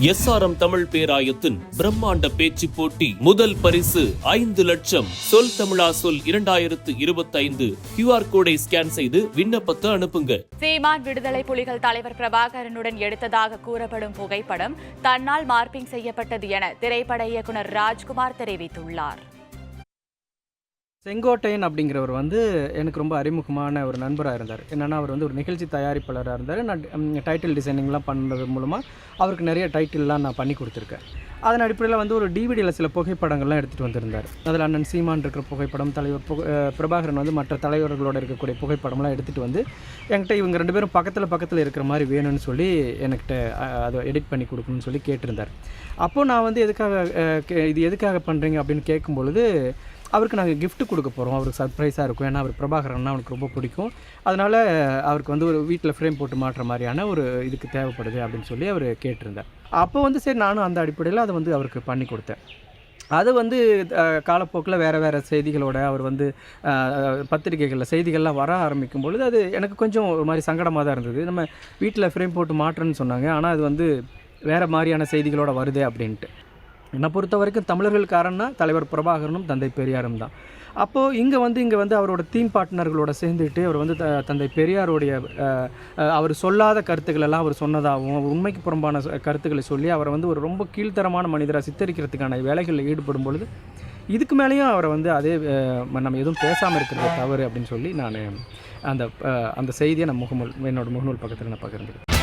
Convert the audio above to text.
SRM Tamil பேராயத்தின் பிரம்மாண்ட பேச்சு போட்டி முதல் பரிசு 5 லட்சம். சொல் தமிழா சொல் 2025 QR கோடை ஸ்கேன் செய்து விண்ணப்பத்தை அனுப்புங்க. சீமான் விடுதலை புலிகள் தலைவர் பிரபாகரனுடன் எடுத்ததாக கூறப்படும் புகைப்படம் தன்னால் மார்பிங் செய்யப்பட்டது என திரைப்பட இயக்குனர் ராஜ்குமார் தெரிவித்துள்ளார். செங்கோட்டையன் அப்படிங்கிறவர் எனக்கு ரொம்ப அறிமுகமான ஒரு நண்பராக இருந்தார். என்னென்னா அவர் ஒரு நிகழ்ச்சி தயாரிப்பாளராக இருந்தார். நான் டைட்டில் டிசைனிங்லாம் பண்ணுறது மூலமாக அவருக்கு நிறைய டைட்டில்லாம் நான் பண்ணி கொடுத்துருக்கேன். அதன் அடிப்படையில் ஒரு டிவிடியில் சில புகைப்படங்கள்லாம் எடுத்துகிட்டு வந்திருந்தார். அதில் அண்ணன் சீமான் இருக்கிற புகைப்படம், தலைவர் பிரபாகரன் மற்ற தலைவர்களோடு இருக்கக்கூடிய புகைப்படம்லாம் எடுத்துகிட்டு என்கிட்ட இவங்க 2 பேரும் பக்கத்தில் இருக்கிற மாதிரி வேணும்னு சொல்லி என்கிட்ட அதை எடிட் பண்ணி கொடுக்கணும்னு சொல்லி கேட்டிருந்தார். அப்போது நான் இது எதுக்காக பண்ணுறீங்க அப்படின்னு கேட்கும்பொழுது, அவருக்கு நாங்கள் கிஃப்ட் கொடுக்க போகிறோம், அவருக்கு சர்ப்ரைஸாக இருக்கும். ஏன்னா அவர் பிரபாகரன்னா அவனுக்கு ரொம்ப பிடிக்கும். அதனால் அவருக்கு ஒரு வீட்டில் ஃப்ரேம் போட்டு மாட்டுற மாதிரியான ஒரு இதுக்கு தேவைப்படுது அப்படின்னு சொல்லி அவர் கேட்டிருந்தார். அப்போ சரி நானும் அந்த அடிப்படையில் அதை அவருக்கு பண்ணி கொடுத்தேன். அது காலப்போக்கில் வேறு செய்திகளோட அவர் பத்திரிகைகளில் செய்திகள்லாம் வர ஆரம்பிக்கும் பொழுது அது எனக்கு கொஞ்சம் ஒரு மாதிரி சங்கடமாக தான் இருந்தது. நம்ம வீட்டில் ஃப்ரேம் போட்டு மாட்டுறேன்னு சொன்னாங்க, ஆனால் அது வேறு மாதிரியான செய்திகளோட வருது அப்படின்ட்டு. என்னை பொறுத்த வரைக்கும் தமிழர்களுக்காரன்னா தலைவர் பிரபாகரனும் தந்தை பெரியாரும் தான். அப்போது இங்கே அவரோட தீம் பார்ட்னர்களோட சேர்ந்துட்டு அவர் தந்தை பெரியாருடைய அவர் சொல்லாத கருத்துக்களெல்லாம் அவர் சொன்னதாகவும் உண்மைக்கு புறம்பான கருத்துக்களை சொல்லி அவரை ஒரு ரொம்ப கீழ்த்தரமான மனிதராக சித்தரிக்கிறதுக்கான வேலைகளில் ஈடுபடும் பொழுது இதுக்கு மேலேயும் அவரை அதே நம்ம எதுவும் பேசாமல் இருக்கிறது தவறு அப்படின்னு சொல்லி நான் அந்த செய்தியை நான் என்னோடய முகநூல் பக்கத்தில் நான் பகிர்ந்தேன்.